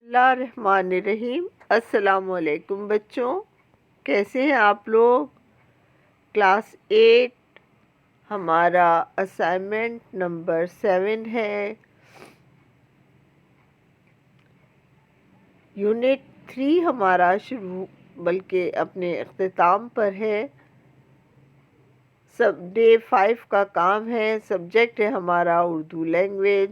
اللہ الرحمن الرحیم۔ السلام علیکم بچوں، کیسے ہیں آپ لوگ؟ کلاس 8 ہمارا اسائنمنٹ نمبر 7 ہے۔ یونٹ 3 ہمارا شروع بلکہ اپنے اختتام پر ہے۔ ڈے 5 کا کام ہے، سبجیکٹ ہے ہمارا اردو لینگویج۔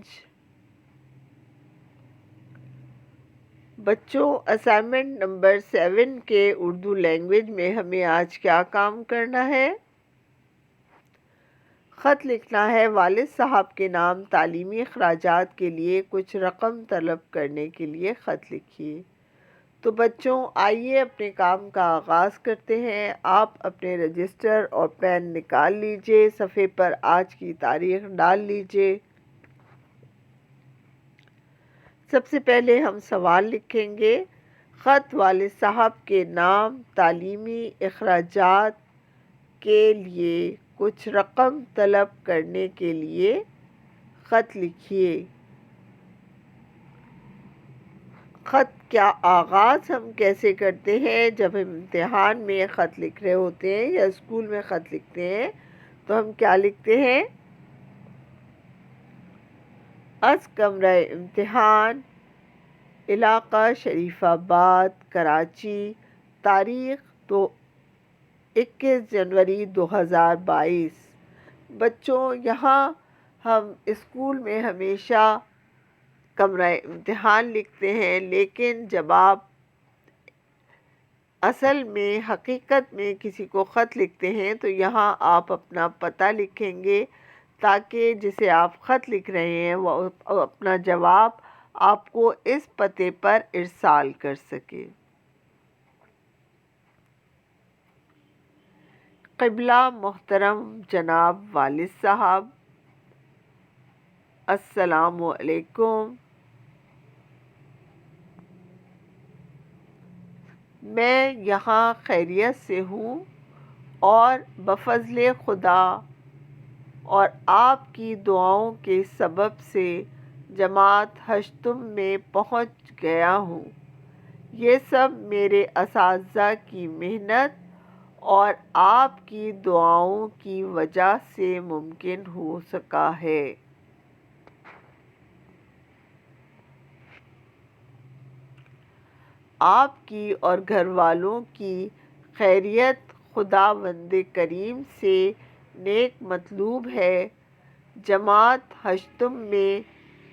بچوں، اسائنمنٹ نمبر 7 کے اردو لینگویج میں ہمیں آج کیا کام کرنا ہے؟ خط لکھنا ہے۔ والد صاحب کے نام تعلیمی اخراجات کے لیے کچھ رقم طلب کرنے کے لیے خط لکھیے۔ تو بچوں، آئیے اپنے کام کا آغاز کرتے ہیں۔ آپ اپنے رجسٹر اور پین نکال لیجئے، صفحے پر آج کی تاریخ ڈال لیجئے۔ سب سے پہلے ہم سوال لکھیں گے۔ خط والد صاحب کے نام تعلیمی اخراجات کے لیے کچھ رقم طلب کرنے کے لیے خط لکھیے۔ خط کا آغاز ہم کیسے کرتے ہیں؟ جب ہم امتحان میں خط لکھ رہے ہوتے ہیں یا اسکول میں خط لکھتے ہیں تو ہم کیا لکھتے ہیں؟ از کمرہ امتحان، علاقہ شریف آباد، کراچی، تاریخ 21 جنوری 2022۔ بچوں، یہاں ہم اسکول میں ہمیشہ کمرہ امتحان لکھتے ہیں، لیکن جب آپ اصل میں حقیقت میں کسی کو خط لکھتے ہیں تو یہاں آپ اپنا پتہ لکھیں گے تاکہ جسے آپ خط لکھ رہے ہیں وہ اپنا جواب آپ کو اس پتے پر ارسال کر سکے۔ قبلہ محترم جناب والد صاحب، السلام علیکم۔ میں یہاں خیریت سے ہوں اور بفضل خدا اور آپ کی دعاؤں کے سبب سے جماعت ہشتم میں پہنچ گیا ہوں۔ یہ سب میرے اساتذہ کی محنت اور آپ کی دعاؤں کی وجہ سے ممکن ہو سکا ہے۔ آپ کی اور گھر والوں کی خیریت خداوند کریم سے نیک مطلوب ہے۔ جماعت ہشتم میں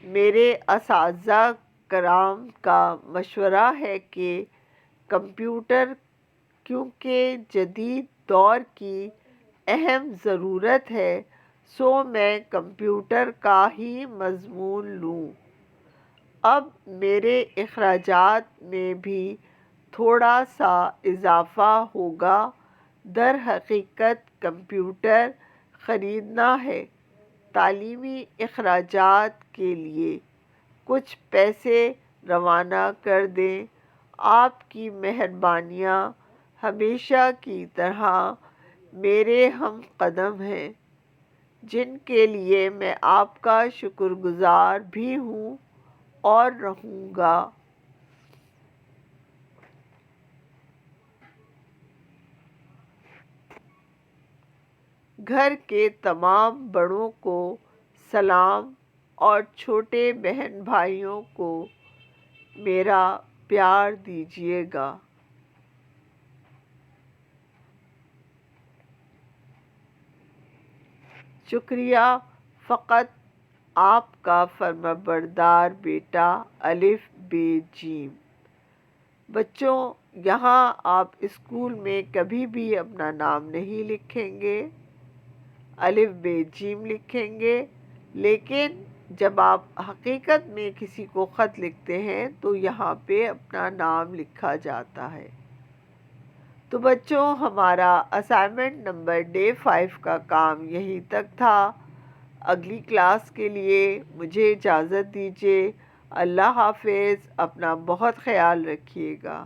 میرے اساتذہ کرام کا مشورہ ہے کہ کمپیوٹر کیونکہ جدید دور کی اہم ضرورت ہے، سو میں کمپیوٹر کا ہی مضمون لوں۔ اب میرے اخراجات میں بھی تھوڑا سا اضافہ ہوگا۔ در حقیقت کمپیوٹر خریدنا ہے۔ تعلیمی اخراجات کے لیے کچھ پیسے روانہ کر دیں۔ آپ کی مہربانیاں ہمیشہ کی طرح میرے ہم قدم ہیں، جن کے لیے میں آپ کا شکر گزار بھی ہوں اور رہوں گا۔ گھر کے تمام بڑوں کو سلام اور چھوٹے بہن بھائیوں کو میرا پیار دیجیے گا۔ شکریہ۔ فقط آپ کا فرمانبردار بیٹا الف ب ج۔ بچوں، یہاں آپ اسکول میں کبھی بھی اپنا نام نہیں لکھیں گے، الف ب ج لکھیں گے، لیکن جب آپ حقیقت میں کسی کو خط لکھتے ہیں تو یہاں پہ اپنا نام لکھا جاتا ہے۔ تو بچوں، ہمارا اسائنمنٹ نمبر ڈے 5 کا کام یہیں تک تھا۔ اگلی کلاس کے لیے مجھے اجازت دیجیے۔ اللہ حافظ، اپنا بہت خیال رکھیے گا۔